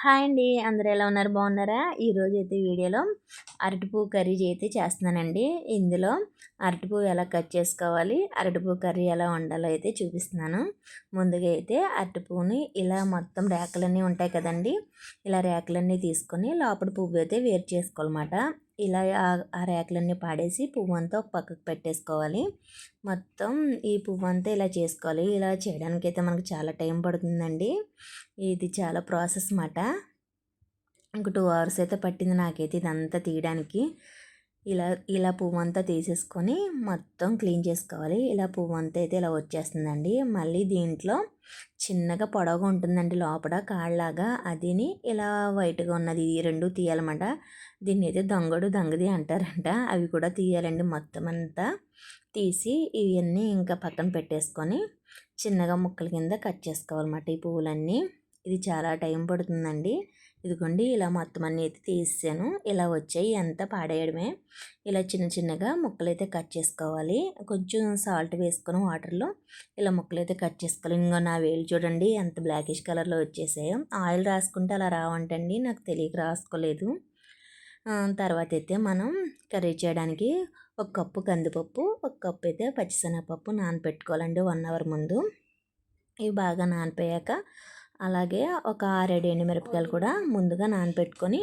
Hi అండి. అందరూ ఎలా ఉన్నారు? బాగున్నారా? ఈరోజైతే వీడియోలో అరటిపువ్వు కర్రీ అయితే చేస్తున్నానండి. ఇందులో అరటిపువ్వు ఎలా కట్ చేసుకోవాలి, అరటిపువ్వు కర్రీ ఎలా వండాలో అయితే చూపిస్తున్నాను. ముందుగా అయితే అరటిపువ్వుని ఇలా మొత్తం రేకలన్నీ ఉంటాయి కదండి, ఇలా రేకలన్నీ తీసుకొని లోపల పువ్వు అయితే వేరు చేసుకోవాలన్నమాట. ఇలా ఆ రేకలన్నీ పాడేసి పువ్వు అంతా ఒక పక్కకు పెట్టేసుకోవాలి. మొత్తం ఈ పువ్వు అంతా ఇలా చేసుకోవాలి. ఇలా చేయడానికి అయితే మనకు చాలా టైం పడుతుందండి. ఇది చాలా ప్రాసెస్ మాట. ఇంక 2 అవర్స్ అయితే పట్టింది నాకైతే ఇదంతా తీయడానికి. ఇలా ఇలా పువ్వు అంతా తీసేసుకొని మొత్తం క్లీన్ చేసుకోవాలి. ఇలా పువ్వు అంతా అయితే ఇలా వచ్చేస్తుందండి. మళ్ళీ దీంట్లో చిన్నగా పొడవుగా ఉంటుందండి లోపల కాళ్ళలాగా, అదిని ఇలా వైట్గా ఉన్నది ఈ రెండు తీయాలన్నమాట. దీన్ని అయితే దంగది అంటారంట. అవి కూడా తీయాలండి. మొత్తం అంతా తీసి ఇవన్నీ ఇంకా పక్కన పెట్టేసుకొని చిన్నగా ముక్కల కింద కట్ చేసుకోవాలన్నమాట ఈ పువ్వులన్నీ. ఇది చాలా టైం పడుతుందండి. ఇదిగోండి ఇలా మొత్తం అన్నీ అయితే తీసాను. ఇలా వచ్చాయి, అంతా పాడేయడమే. ఇలా చిన్న చిన్నగా ముక్కలు అయితే కట్ చేసుకోవాలి. కొంచెం సాల్ట్ వేసుకొని వాటర్లో ఇలా ముక్కలు అయితే కట్ చేసుకోవాలి. ఇంకో నా వేలు చూడండి ఎంత బ్లాకిష్ కలర్లో వచ్చేసాయో. ఆయిల్ రాసుకుంటే అలా రావంటండి, నాకు తెలియక రాసుకోలేదు. తర్వాత అయితే మనం కర్రీ చేయడానికి ఒక కప్పు కందిపప్పు, ఒక కప్పు అయితే పచ్చిశనగపప్పు నానబెట్టుకోవాలండి 1 అవర్ ముందు. ఇవి బాగా నానిపోయాక అలాగే ఒక 6-7 ఎండుమిరపకాయలు కూడా ముందుగా నానబెట్టుకొని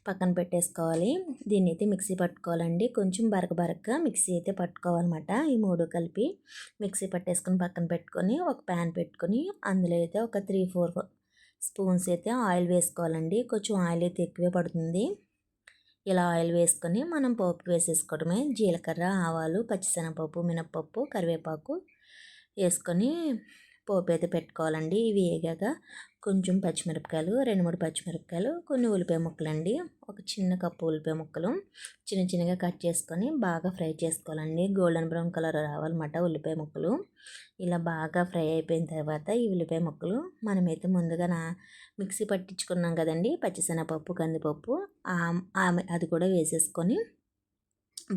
పక్కన పెట్టేసుకోవాలి. దీన్ని అయితే మిక్సీ పట్టుకోవాలండి. కొంచెం బరకగా మిక్సీ అయితే పట్టుకోవాలన్నమాట. ఈ 3 కలిపి మిక్సీ పట్టేసుకొని పక్కన పెట్టుకొని ఒక ప్యాన్ పెట్టుకొని అందులో అయితే ఒక 3-4 స్పూన్స్ అయితే ఆయిల్ వేసుకోవాలండి. కొంచెం ఆయిల్ అయితే ఎక్కువే పడుతుంది. ఇలా ఆయిల్ వేసుకొని మనం పోపు వేసేసుకోవడమే. జీలకర్ర, ఆవాలు, పచ్చిశనగపప్పు, మినప్పప్పు, కరివేపాకు వేసుకొని పోపు అయితే పెట్టుకోవాలండి. ఇవి వేగాక కొంచెం పచ్చిమిరపకాయలు, 2-3 పచ్చిమిరపకాయలు, కొన్ని ఉల్లిపాయ ముక్కలండి, ఒక చిన్న కప్పు ఉల్లిపాయ ముక్కలు చిన్న చిన్నగా కట్ చేసుకొని బాగా ఫ్రై చేసుకోవాలండి. గోల్డెన్ బ్రౌన్ కలర్ రావాలన్నమాట ఉల్లిపాయ ముక్కలు. ఇలా బాగా ఫ్రై అయిపోయిన తర్వాత ఈ ఉల్లిపాయ ముక్కలు మనమైతే ముందుగా మిక్సీ పట్టించుకున్నాం కదండి పచ్చిశనగపప్పు, కందిపప్పు, అది కూడా వేసేసుకొని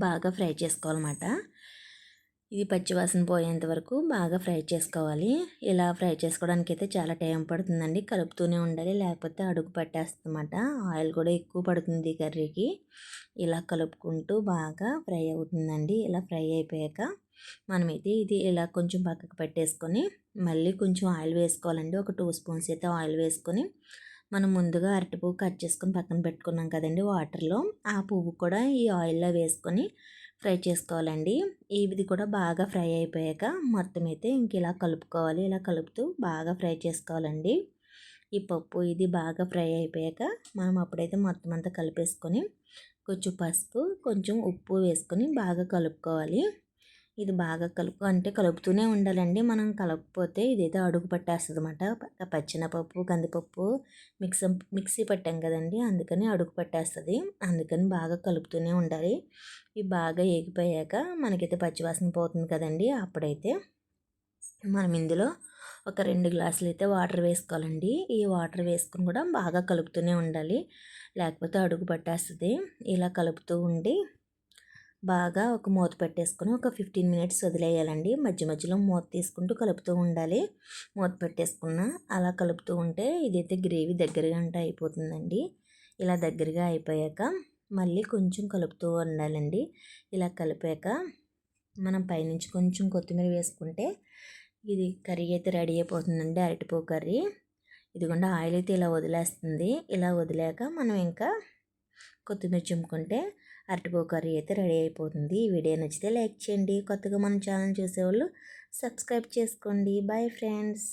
బాగా ఫ్రై చేసుకోవాలన్నమాట. ఇది పచ్చివాసన పోయేంత వరకు బాగా ఫ్రై చేసుకోవాలి. ఇలా ఫ్రై చేసుకోవడానికి అయితే చాలా టైం పడుతుందండి. కలుపుతూనే ఉండాలి, లేకపోతే అడుగు పట్టేస్తుందన్నమాట. ఆయిల్ కూడా ఎక్కువ పడుతుంది కర్రీకి. ఇలా కలుపుకుంటూ బాగా ఫ్రై అవుతుందండి. ఇలా ఫ్రై అయిపోయాక మనమైతే ఇది ఇలా కొంచెం పక్కకు పెట్టేసుకొని మళ్ళీ కొంచెం ఆయిల్ వేసుకోవాలండి. ఒక 2 స్పూన్స్ అయితే ఆయిల్ వేసుకొని మనం ముందుగా అరటిపువ్వు కట్ చేసుకొని పక్కన పెట్టుకున్నాం కదండి వాటర్లో, ఆ పువ్వు కూడా ఈ ఆయిల్లో వేసుకొని ఫ్రై చేసుకోవాలండి. ఇది కూడా బాగా ఫ్రై అయిపోయాక మొత్తం అయితే ఇంక ఇలా కలుపుకోవాలి. ఇలా కలుపుతూ బాగా ఫ్రై చేసుకోవాలండి. ఈ పప్పు ఇది బాగా ఫ్రై అయిపోయాక మనం అప్పుడైతే మొత్తం అంతా కలిపేసుకొని కొంచెం పసుపు, కొంచెం ఉప్పు వేసుకొని బాగా కలుపుకోవాలి. ఇది బాగా కలుపుతూనే ఉండాలండి. మనం కలపకపోతే ఇదైతే అడుగు పట్టేస్తుంది అన్నమాట. పచ్చెనపప్పు, కందిపప్పు మిక్సీ పట్టాం కదండి, అందుకని అడుగు పట్టేస్తుంది. అందుకని బాగా కలుపుతూనే ఉండాలి. ఇవి బాగా ఏగిపోయాక మనకైతే పచ్చివాసన పోతుంది కదండి, అప్పుడైతే మనం ఇందులో ఒక 2 గ్లాసులు అయితే వాటర్ వేసుకోవాలండి. ఈ వాటర్ వేసుకుని కూడా బాగా కలుపుతూనే ఉండాలి, లేకపోతే అడుగు పట్టేస్తుంది. ఇలా కలుపుతూ ఉండి బాగా ఒక మూత పెట్టేసుకొని ఒక 15 మినిట్స్ వదిలేయాలండి. మధ్య మధ్యలో మూత తీసుకుంటూ కలుపుతూ ఉండాలి. మూత పెట్టేసుకున్న అలా కలుపుతూ ఉంటే ఇదైతే గ్రేవీ దగ్గరగా అంటే అయిపోతుందండి. ఇలా దగ్గరగా అయిపోయాక మళ్ళీ కొంచెం కలుపుతూ ఉండాలండి. ఇలా కలిపాక మనం పైనుంచి కొంచెం కొత్తిమీర వేసుకుంటే ఇది కర్రీ అయితే రెడీ అయిపోతుందండి, అరటిపువ్వు కర్రీ. ఇదిగోండి ఆయిల్ అయితే ఇలా వదిలేస్తుంది. ఇలా వదిలేక మనం ఇంకా కొత్తిమీర చింపుకుంటే అరటిపువ్వు కర్రీ అయితే రెడీ అయిపోతుంది. ఈ వీడియో నచ్చితే లైక్ చేయండి. కొత్తగా మన ఛానల్ చూసేవాళ్ళు సబ్స్క్రైబ్ చేసుకోండి. Bye friends.